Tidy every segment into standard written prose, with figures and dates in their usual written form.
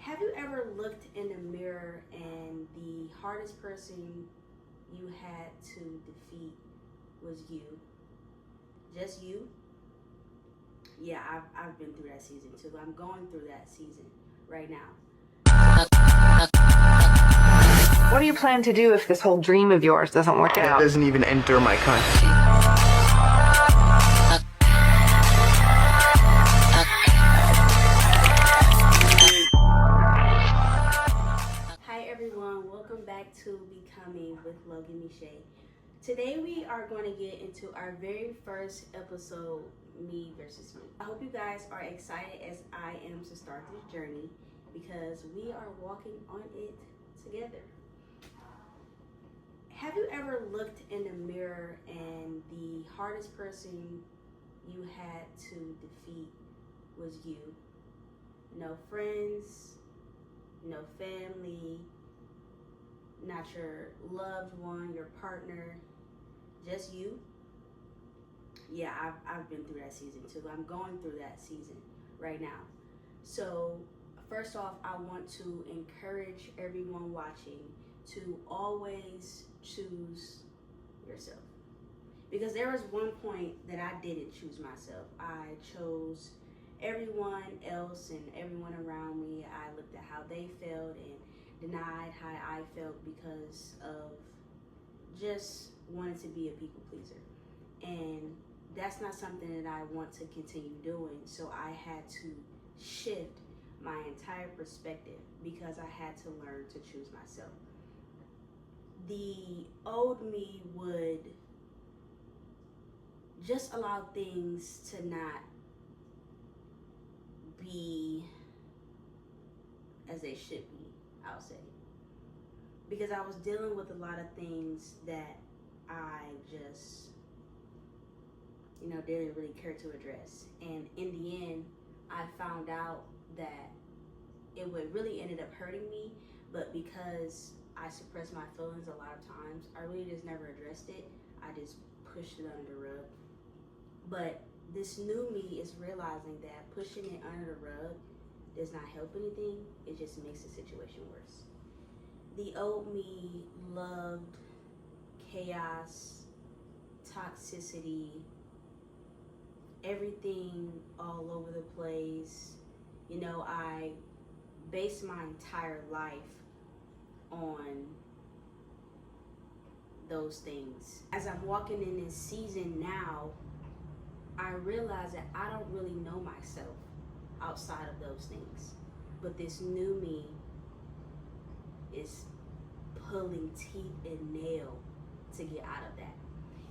Have you ever looked in the mirror and the hardest person you had to defeat was you? Just you? Yeah, I've been through that season too. I'm going through that season right now. What do you plan to do if this whole dream of yours doesn't work out? It doesn't even enter my consciousness. Hi everyone, welcome back to Becoming with Logan Miche. Today we are going to get into our very first episode, Me versus Me. I hope you guys are excited as I am to start this journey because we are walking on it together. Have you ever looked in the mirror and the hardest person you had to defeat was you? No friends, no family, not your loved one, your partner, just you? Yeah, I've been through that season too. I'm going through that season right now. So first off, I want to encourage everyone watching to always choose yourself. Because there was one point that I didn't choose myself. I chose everyone else and everyone around me. I looked at how they felt and denied how I felt because of just wanting to be a people pleaser. And that's not something that I want to continue doing. So I had to shift my entire perspective because I had to learn to choose myself. The old me would just allow things to not be as they should be, I'll say. Because I was dealing with a lot of things that I just, didn't really care to address. And in the end, I found out that it would really ended up hurting me, but because I suppressed my feelings a lot of times, I really just never addressed it. I just pushed it under the rug. But this new me is realizing that pushing it under the rug does not help anything. It just makes the situation worse. The old me loved chaos, toxicity, everything all over the place. I based my entire life on those things. As I'm walking in this season now, I realize that I don't really know myself outside of those things. But this new me is pulling teeth and nail to get out of that.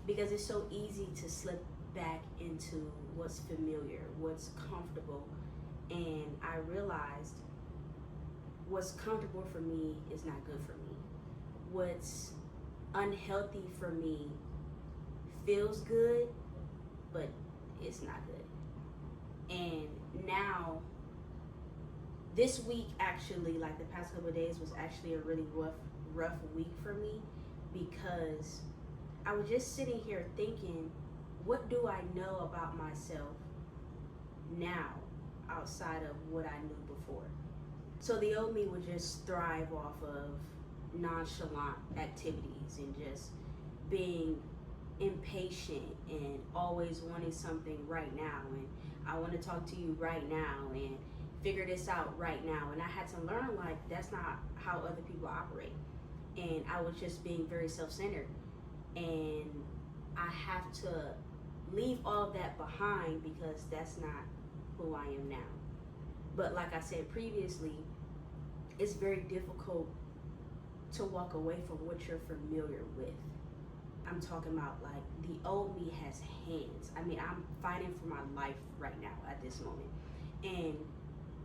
Because it's so easy to slip back into what's familiar, what's comfortable. And I realized what's comfortable for me is not good for me. What's unhealthy for me feels good, but it's not good. And now, this week actually, like the past couple of days, was actually a really rough week for me because I was just sitting here thinking, what do I know about myself now outside of what I knew before? So the old me would just thrive off of nonchalant activities and just being impatient and always wanting something right now, and I want to talk to you right now and figure this out right now. And I had to learn, like, that's not how other people operate. And I was just being very self-centered, and I have to leave all of that behind because that's not who I am now. But like I said previously, it's very difficult to walk away from what you're familiar with. I'm talking about, like, the old me has hands. I mean, I'm fighting for my life right now at this moment. And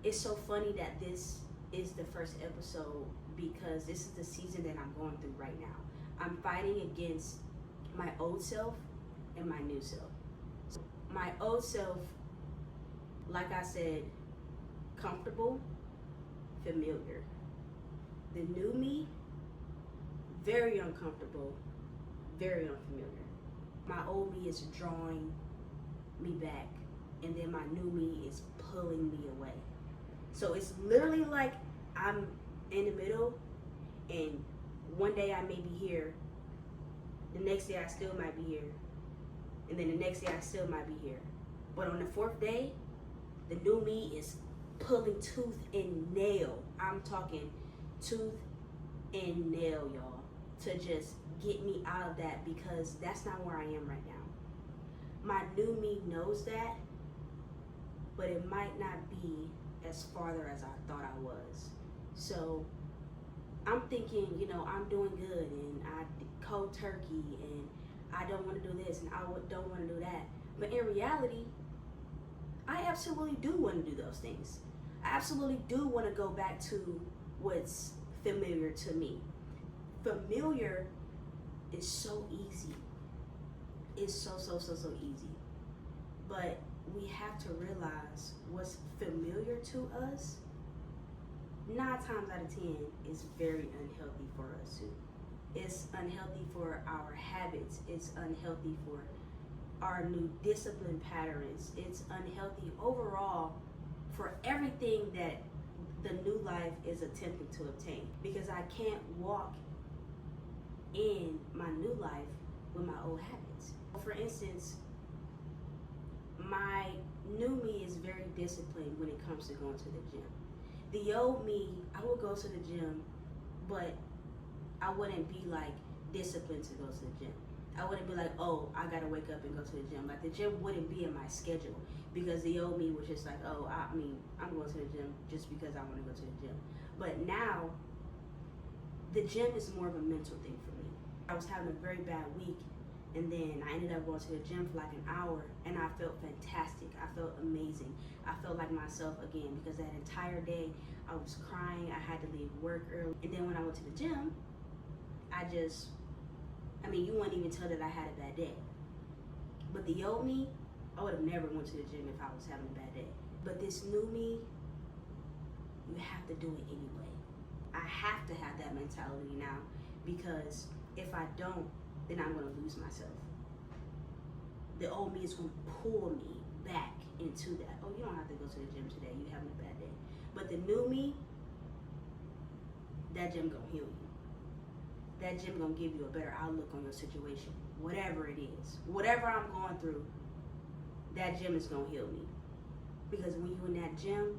it's so funny that this is the first episode because this is the season that I'm going through right now. I'm fighting against my old self and my new self. So my old self, like I said, comfortable, familiar. The new me, very uncomfortable, very unfamiliar. My old me is drawing me back, and then my new me is pulling me away. So it's literally like I'm in the middle, and one day I may be here, the next day I still might be here, and then the next day I still might be here. But on the fourth day, the new me is pulling tooth and nail. I'm talking tooth and nail, y'all, to just get me out of that, because that's not where I am right now. My new me knows that, but it might not be as farther as I thought I was. So I'm thinking, I'm doing good, and I cold turkey, and I don't want to do this, and I don't want to do that. But in reality, I absolutely do want to do those things. I absolutely do want to go back to what's familiar to me. Familiar is so easy. It's so easy. But we have to realize what's familiar to us, 9 times out of 10, is very unhealthy for us too. It's unhealthy for our habits. It's unhealthy for our new discipline patterns. It's unhealthy overall for everything that the new life is attempting to obtain, because I can't walk in my new life with my old habits. For instance, my new me is very disciplined when it comes to going to the gym. The old me, I would go to the gym, but I wouldn't be like disciplined to go to the gym. I wouldn't be like, oh, I gotta wake up and go to the gym. Like, the gym wouldn't be in my schedule, because the old me was just like, oh, I'm going to the gym just because I want to go to the gym. But now, the gym is more of a mental thing for me. I was having a very bad week, and then I ended up going to the gym for like an hour, and I felt fantastic. I felt amazing. I felt like myself again, because that entire day I was crying. I had to leave work early. And then when I went to the gym, you wouldn't even tell that I had a bad day. But the old me, I would have never went to the gym if I was having a bad day. But this new me, you have to do it anyway. I have to have that mentality now, because if I don't, then I'm gonna lose myself. The old me is gonna pull me back into that. Oh, you don't have to go to the gym today, you're having a bad day. But the new me, that gym gonna heal you. That gym gonna give you a better outlook on your situation, whatever it is. Whatever I'm going through, that gym is gonna heal me. Because when you're in that gym,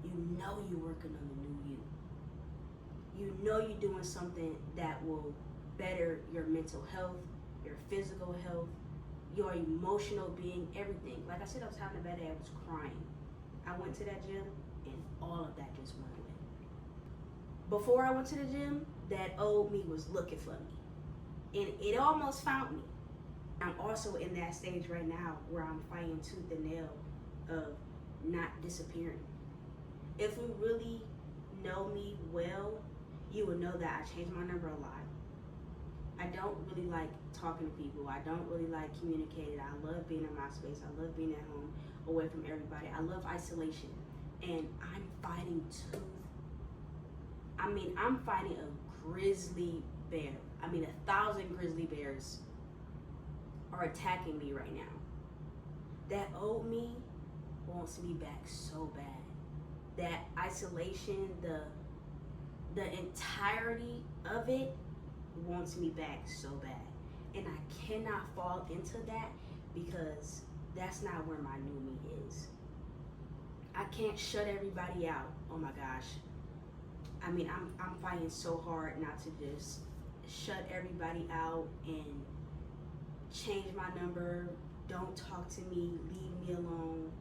you know you're working on the new you. You know you're doing something that will better your mental health, your physical health, your emotional being, everything. Like I said, I was having a bad day, I was crying. I went to that gym, and all of that just went away. Before I went to the gym, that old me was looking for me, and it almost found me. I'm also in that stage right now where I'm fighting tooth and nail of not disappearing. If you really know me well, you will know that I changed my number a lot. I don't really like talking to people. I don't really like communicating. I love being in my space. I love being at home, away from everybody. I love isolation. And I'm fighting I'm fighting a grizzly bear. 1,000 grizzly bears are attacking me right now. That old me wants me back so bad. That isolation, the entirety of it wants me back so bad. And I cannot fall into that, because that's not where my new me is. I can't shut everybody out. Oh my gosh. I'm fighting so hard not to just shut everybody out and change my number, don't talk to me, leave me alone.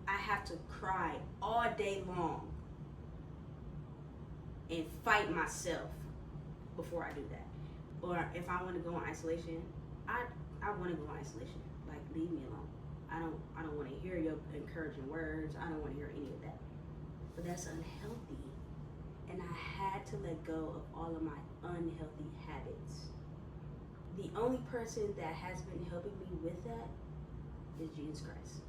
I have to cry all day long and fight myself before I do that. Or if I want to go in isolation, I want to go in isolation. Like, leave me alone. I don't want to hear your encouraging words. I don't want to hear any of that. But that's unhealthy. And I had to let go of all of my unhealthy habits. The only person that has been helping me with that is Jesus Christ.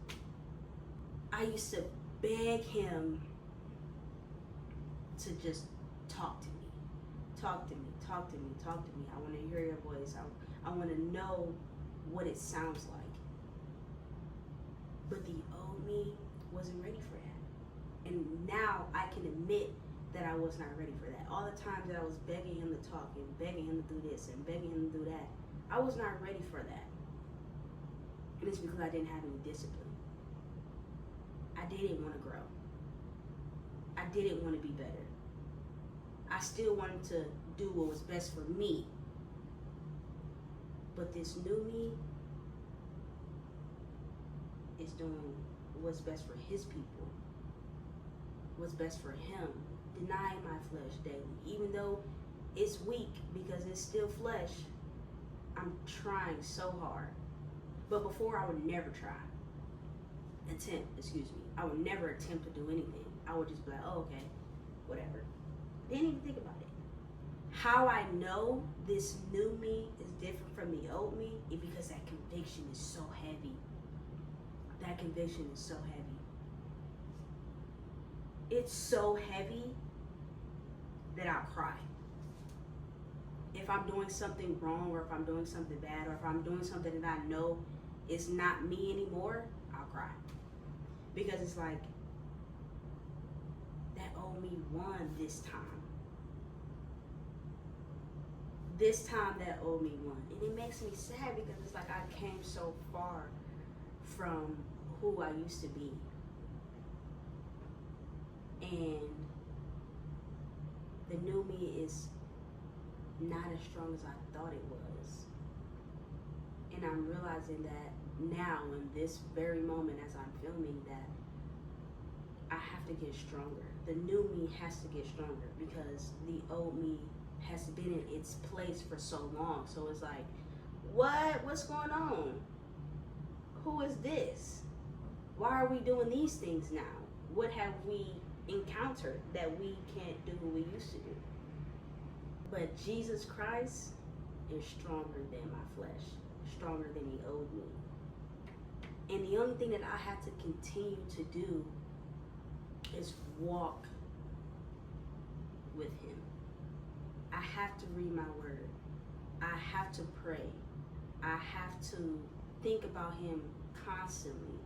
I used to beg him to just talk to me. Talk to me, talk to me, talk to me. I want to hear your voice. I want to know what it sounds like. But the old me wasn't ready for that. And now I can admit that I was not ready for that. All the times that I was begging him to talk and begging him to do this and begging him to do that, I was not ready for that. And it's because I didn't have any discipline. I didn't want to grow. I didn't want to be better. I still wanted to do what was best for me. But this new me is doing what's best for his people, what's best for him, denying my flesh daily. Even though it's weak because it's still flesh, I'm trying so hard. But before, I would never try. I would never attempt to do anything. I would just be like, oh, okay, whatever. Didn't even think about it. How I know this new me is different from the old me is because that conviction is so heavy. That conviction is so heavy. It's so heavy that I'll cry. If I'm doing something wrong, or if I'm doing something bad, or if I'm doing something that I know is not me anymore, I'll cry. Because it's like, that old me won this time. This time that old me won. And it makes me sad because it's like I came so far from who I used to be. And the new me is not as strong as I thought it was. And I'm realizing that now, in this very moment as I'm filming, that I have to get stronger. The new me has to get stronger because the old me has been in its place for so long. So it's like, what's going on? Who is this? Why are we doing these things now? What have we encountered that we can't do what we used to do? But Jesus Christ is stronger than my flesh, stronger than the old me. And the only thing that I have to continue to do is walk with him. I have to read my word. I have to pray. I have to think about him constantly.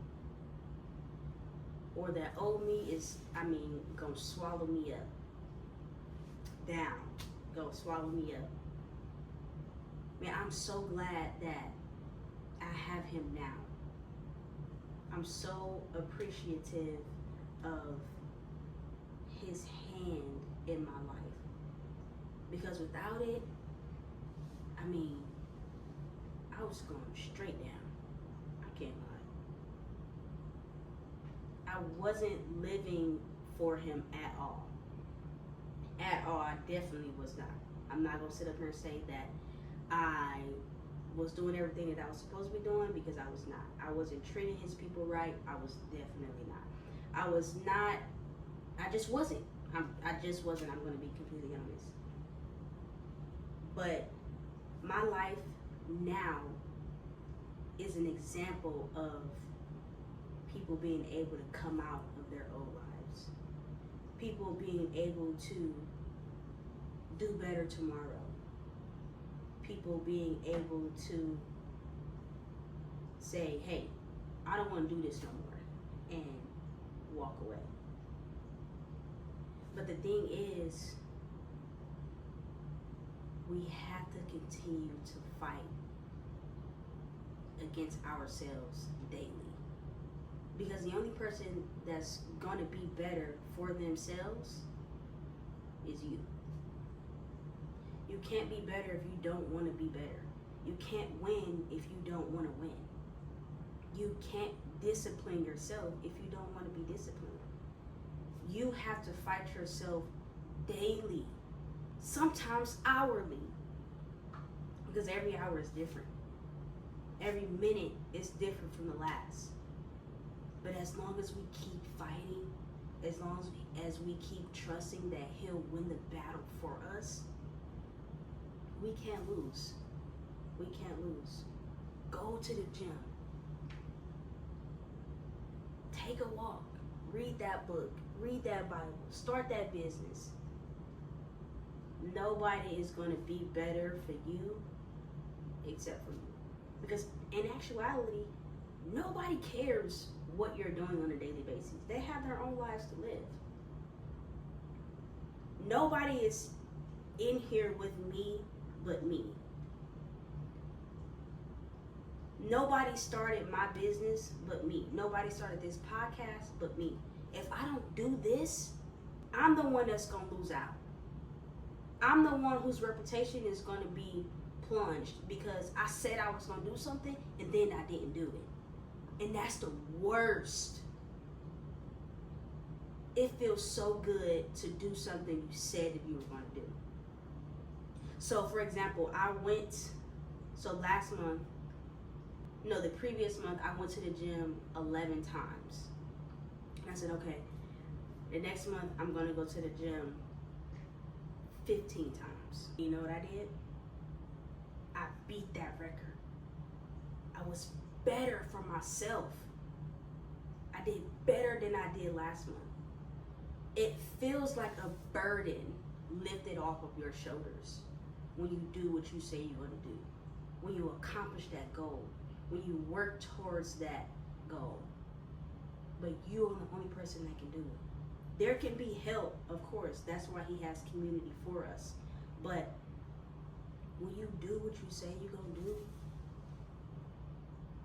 Or that old me is, gonna swallow me up. Down. Gonna swallow me up. Man, I'm so glad that I have him now. I'm so appreciative of his hand in my life. Because without it, I was going straight down. I can't lie. I wasn't living for him at all. At all, I definitely was not. I'm not going to sit up here and say that I was doing everything that I was supposed to be doing, because I was not. I wasn't treating his people right. I was definitely not. I just wasn't. I just wasn't. I'm going to be completely honest. But my life now is an example of people being able to come out of their old lives. People being able to do better tomorrow. People being able to say, hey, I don't want to do this no more, and walk away. But the thing is, we have to continue to fight against ourselves daily. Because the only person that's going to be better for themselves is you. You can't be better if you don't want to be better. You can't win if you don't want to win. You can't discipline yourself if you don't want to be disciplined. You have to fight yourself daily, sometimes hourly, because every hour is different. Every minute is different from the last. But as long as we keep fighting, as long as we keep trusting that he'll win the battle for us, we can't lose. We can't lose. Go to the gym. Take a walk. Read that book. Read that Bible. Start that business. Nobody is going to be better for you except for you. Because in actuality, nobody cares what you're doing on a daily basis. They have their own lives to live. Nobody is in here with me but me. Nobody started my business but me. Nobody started this podcast but me. If I don't do this, I'm the one that's going to lose out. I'm the one whose reputation is going to be plunged because I said I was going to do something and then I didn't do it. And that's the worst. It feels so good to do something you said that you were going to do. So, for example, the previous month, I went to the gym 11 times. And I said, okay, the next month, I'm going to go to the gym 15 times. You know what I did? I beat that record. I was better for myself. I did better than I did last month. It feels like a burden lifted off of your shoulders when you do what you say you're going to do, when you accomplish that goal, when you work towards that goal. But you are the only person that can do it. There can be help, of course. That's why he has community for us. But when you do what you say you're going to do,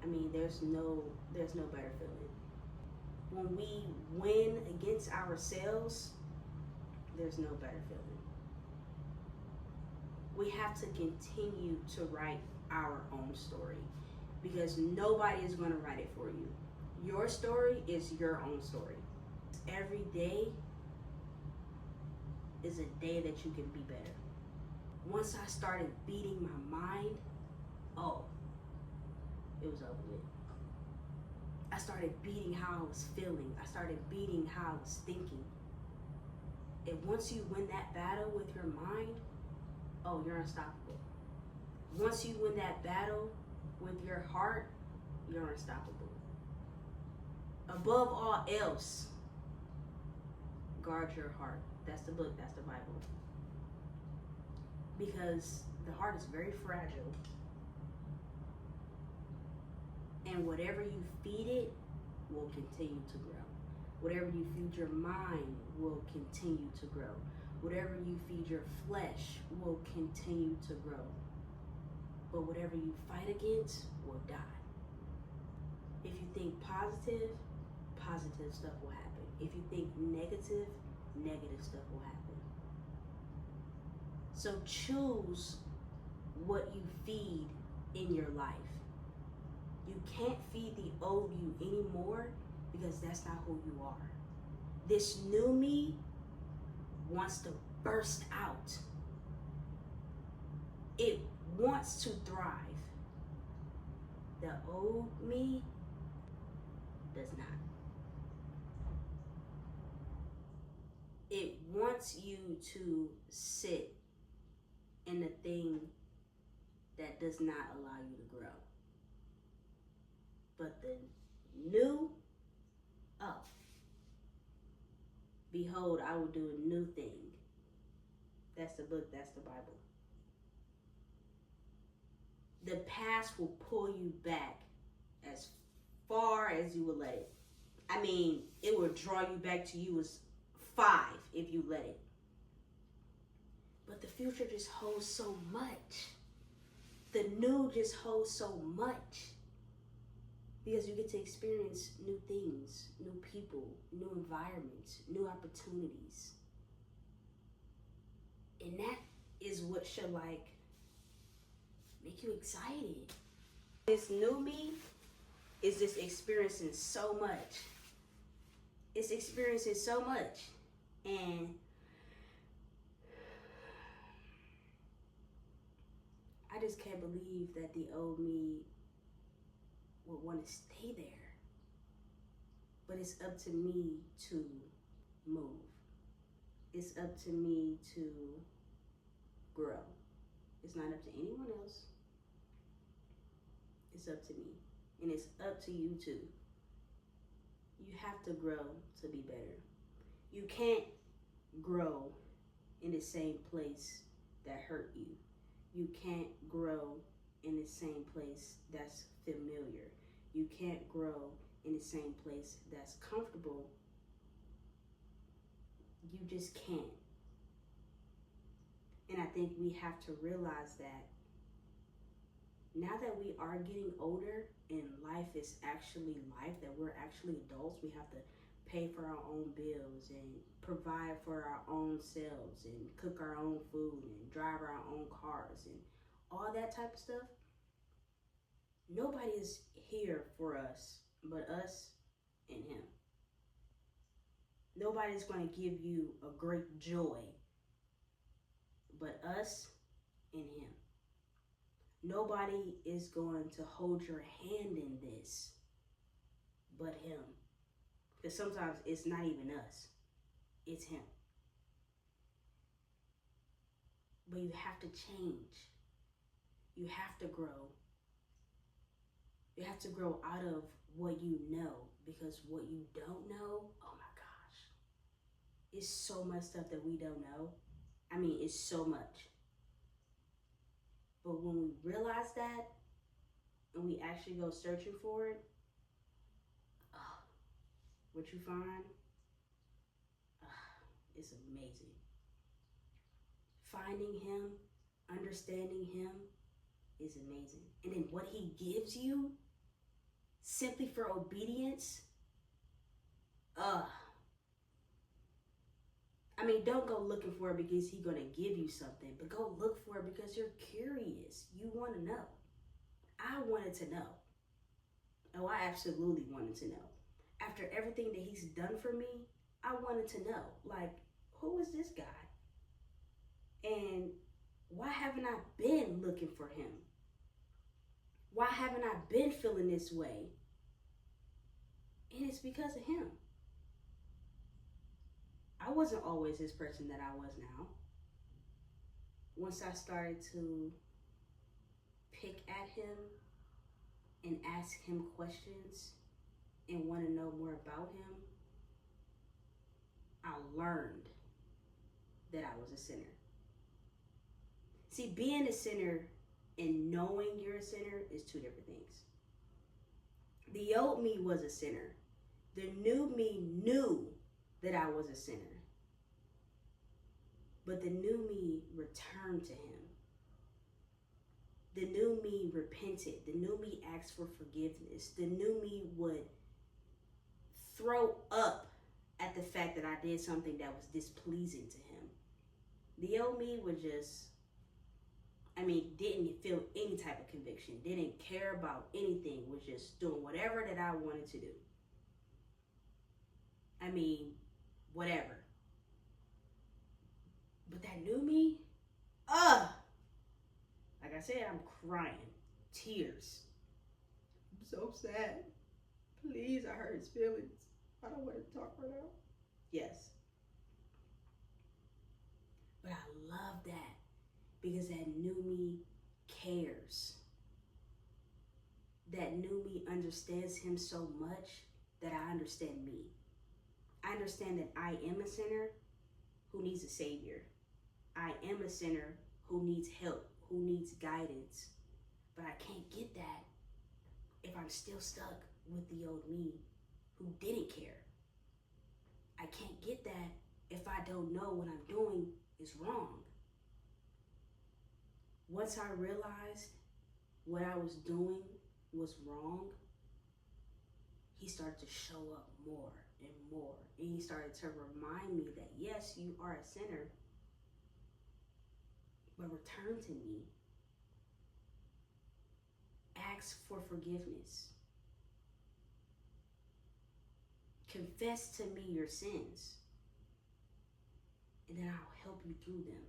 I mean, there's no better feeling. When we win against ourselves, there's no better feeling. We have to continue to write our own story because nobody is going to write it for you. Your story is your own story. Every day is a day that you can be better. Once I started beating my mind, it was over with. I started beating how I was feeling. I started beating how I was thinking. And once you win that battle with your mind, you're unstoppable. Once you win that battle with your heart, you're unstoppable. Above all else, guard your heart. That's the book, that's the Bible. Because the heart is very fragile. And whatever you feed it will continue to grow. Whatever you feed your mind will continue to grow. Whatever you feed your flesh will continue to grow. But whatever you fight against will die. If you think positive, positive stuff will happen. If you think negative, negative stuff will happen. So choose what you feed in your life. You can't feed the old you anymore because that's not who you are. This new me wants to burst out. It wants to thrive. The old me does not. It wants you to sit in the thing that does not allow you to grow. But the new, behold, I will do a new thing. That's the book, that's the Bible. The past will pull you back as far as you will let it. I mean, it will draw you back to you as 5 if you let it. But the future just holds so much. The new just holds so much. Because you get to experience new things, new people, new environments, new opportunities. And that is what should make you excited. This new me is just experiencing so much. It's experiencing so much. And I just can't believe that the old me would want to stay there. But it's up to me to move. It's up to me to grow. It's not up to anyone else. It's up to me. And it's up to you too. You have to grow to be better. You can't grow in the same place that hurt you. You can't grow in the same place that's familiar. You can't grow in the same place that's comfortable, you just can't. And I think we have to realize that now that we are getting older and life is actually life, that we're actually adults, we have to pay for our own bills and provide for our own selves and cook our own food and drive our own cars and all that type of stuff. Nobody is here for us but us and him. Nobody's going to give you a great joy but us and him. Nobody is going to hold your hand in this but him. Because sometimes it's not even us, it's him. But you have to change. You have to grow. You have to grow out of what you know, because what you don't know, oh my gosh, it's so much stuff that we don't know. I mean, it's so much. But when we realize that and we actually go searching for it, what you find, it's amazing. Finding him, understanding him is amazing. And then what he gives you simply for obedience, I mean, don't go looking for it because he's going to give you something, but go look for it because you're curious. You want to know. I wanted to know. Oh, I absolutely wanted to know. After everything that he's done for me, I wanted to know, like, who is this guy? And why haven't I been looking for him? Why haven't I been feeling this way? And it's because of him. I wasn't always this person that I was now. Once I started to pick at him and ask him questions and want to know more about him, I learned that I was a sinner. See, being a sinner and knowing you're a sinner is two different things. The old me was a sinner. The new me knew that I was a sinner. But the new me returned to him. The new me repented. The new me asked for forgiveness. The new me would throw up at the fact that I did something that was displeasing to him. The old me would just, didn't feel any type of conviction, didn't care about anything, was just doing whatever that I wanted to do. Whatever. But that new me, like I said, I'm crying, tears. I'm so sad. Please, I hurt his feelings. I don't want to talk right now. Yes. But I love that because that new me cares. That new me understands him so much that I understand me. I understand that I am a sinner who needs a savior. I am a sinner who needs help, who needs guidance. But I can't get that if I'm still stuck with the old me who didn't care. I can't get that if I don't know what I'm doing is wrong. Once I realized what I was doing was wrong, he started to show up more and more. And he started to remind me that yes, you are a sinner, but return to me. Ask for forgiveness. Confess to me your sins, and then I'll help you through them.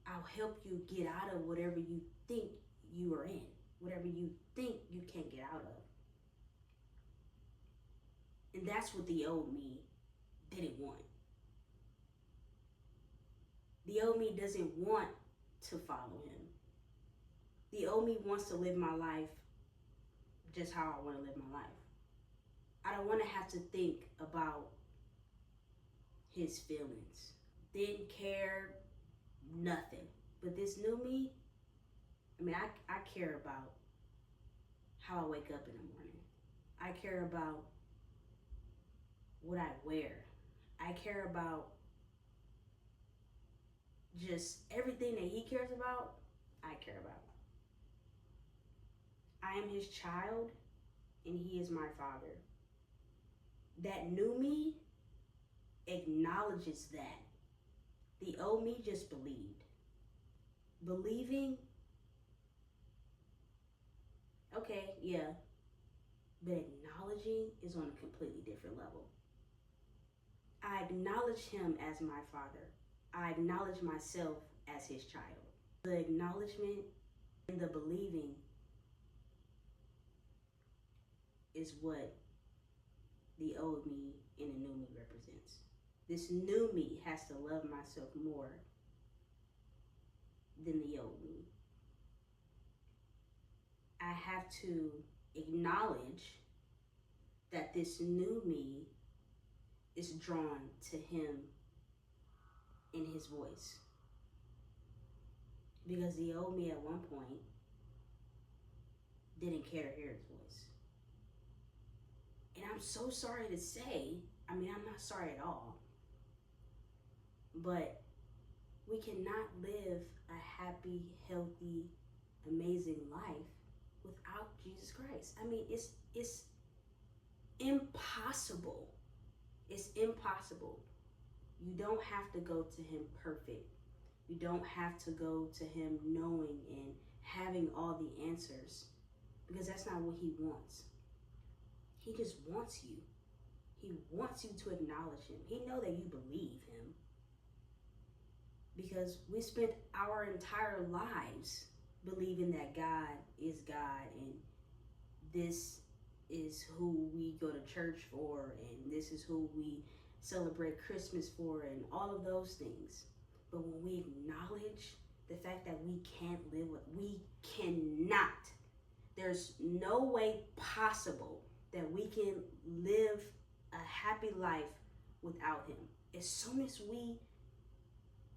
I'll help you get out of whatever you think you are in, whatever you think you can't get out of. And that's what the old me didn't want. The old me doesn't want to follow him. The old me wants to live my life just how I want to live my life. I don't want to have to think about his feelings. Didn't care, nothing. But this new me, I care about how I wake up in the morning. I care about what I wear. I care about just everything that he cares about, I care about. I am his child and he is my father. That new me acknowledges that. The old me just believed. Believing, okay, yeah, but acknowledging is on a completely different level. I acknowledge him as my father. I acknowledge myself as his child. The acknowledgement and the believing is what the old me and the new me represents. This new me has to love myself more than the old me. I have to acknowledge that this new me is drawn to him in his voice. Because the old me at one point didn't care to hear his voice. And I'm so sorry to say, I'm not sorry at all, but we cannot live a happy, healthy, amazing life without Jesus Christ. It's impossible. It's impossible. You don't have to go to him perfect. You don't have to go to him knowing and having all the answers, because that's not what he wants. He just wants you. He wants you to acknowledge him. He knows that you believe him, because we spent our entire lives believing that God is God and this is who we go to church for and this is who we celebrate Christmas for and all of those things. But when we acknowledge the fact that we can't live with, we cannot, there's no way possible that we can live a happy life without him. As soon as we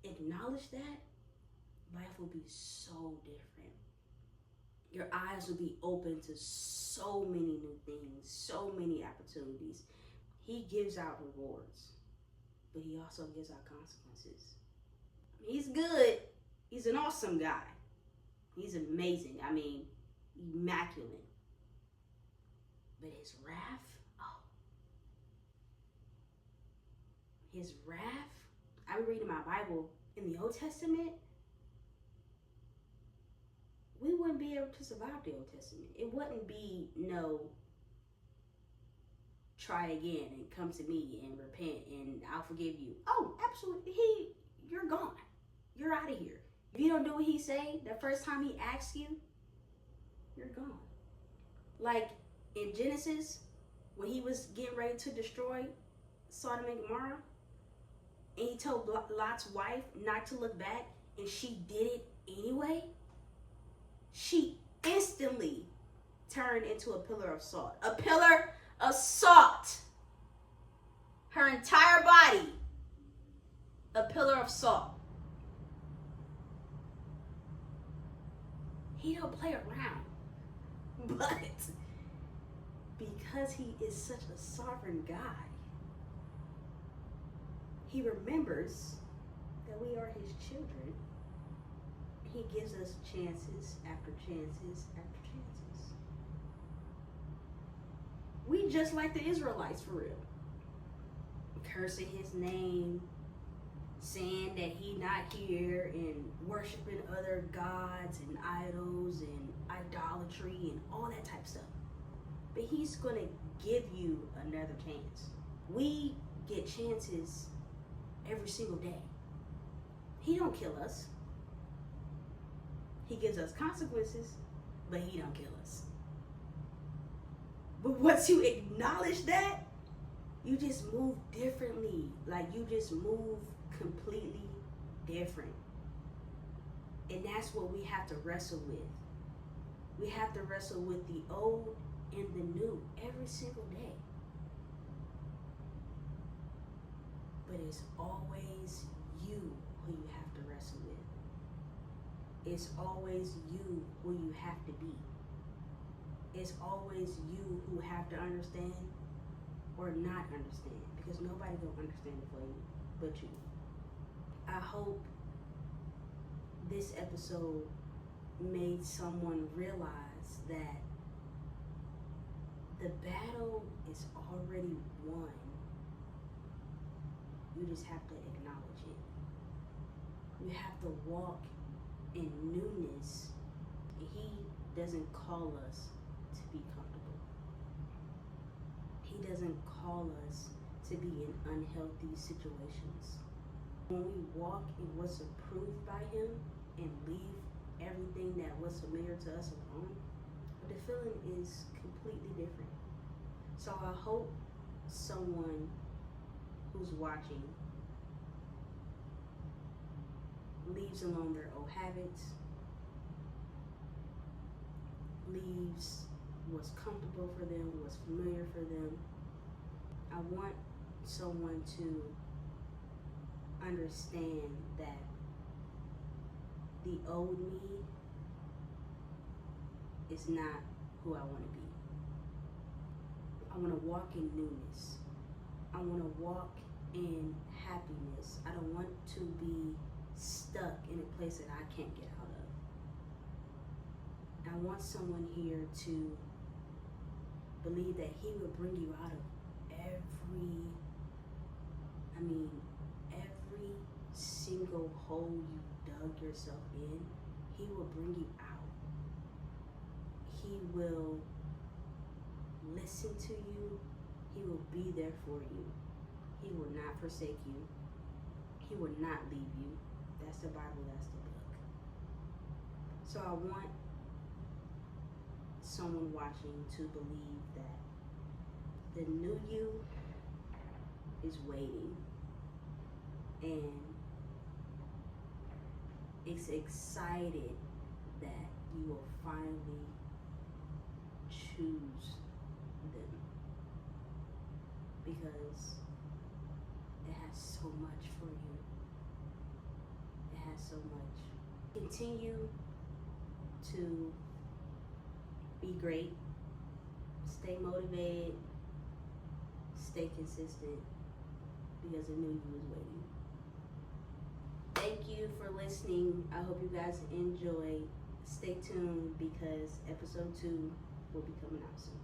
acknowledge that, life will be so different. Your eyes will be open to so many new things, so many opportunities. He gives out rewards, but he also gives out consequences. He's good. He's an awesome guy. He's amazing. Immaculate. But his wrath, his wrath. I'm reading my Bible in the Old Testament. We wouldn't be able to survive the Old Testament. It wouldn't be no try again and come to me and repent and I'll forgive you. Oh, absolutely. You're gone. You're out of here. If you don't do what he say the first time he asks you, you're gone. Like in Genesis, when he was getting ready to destroy Sodom and Gomorrah, and he told Lot's wife not to look back, and she did it anyway, she instantly turned into a pillar of salt. A pillar of salt. Her entire body, a pillar of salt. He don't play around. But because he is such a sovereign God, he remembers that we are his children. He gives us chances after chances after chances. We just like the Israelites, for real. Cursing his name, saying that he not here, and worshiping other gods and idols and idolatry and all that type of stuff. But he's going to give you another chance. We get chances every single day. He don't kill us. He gives us consequences, but he don't kill us. But once you acknowledge that, you just move differently. Like you just move completely different. And that's what we have to wrestle with. We have to wrestle with the old and the new every single day. But it's always you who you have to wrestle with. It's always you who you have to be. it's always you who have to understand or not understand, because nobody gonna understand it for you but you. I hope this episode made someone realize that the battle is already won. You just have to acknowledge it. You have to walk in newness. He doesn't call us to be comfortable. He doesn't call us to be in unhealthy situations. When we walk in what's approved by him and leave everything that was familiar to us alone, the feeling is completely different. So I hope someone who's watching leaves alone their old habits, leaves what's comfortable for them, what's familiar for them. I want someone to understand that the old me is not who I want to be. I want to walk in newness. I want to walk in happiness. I don't want to be stuck in a place that I can't get out of. I want someone here to believe that he will bring you out of every single hole you dug yourself in. He will bring you out. He will listen to you. He will be there for you. He will not forsake you. He will not leave you. That's the Bible, that's the book. So I want someone watching to believe that the new you is waiting, and it's excited that you will finally choose them, because it has so much for you. It has so much. Continue to be great. Stay motivated. Stay consistent, because the new you is waiting. Thank you for listening. I hope you guys enjoy. Stay tuned, because episode 2 will be coming out soon.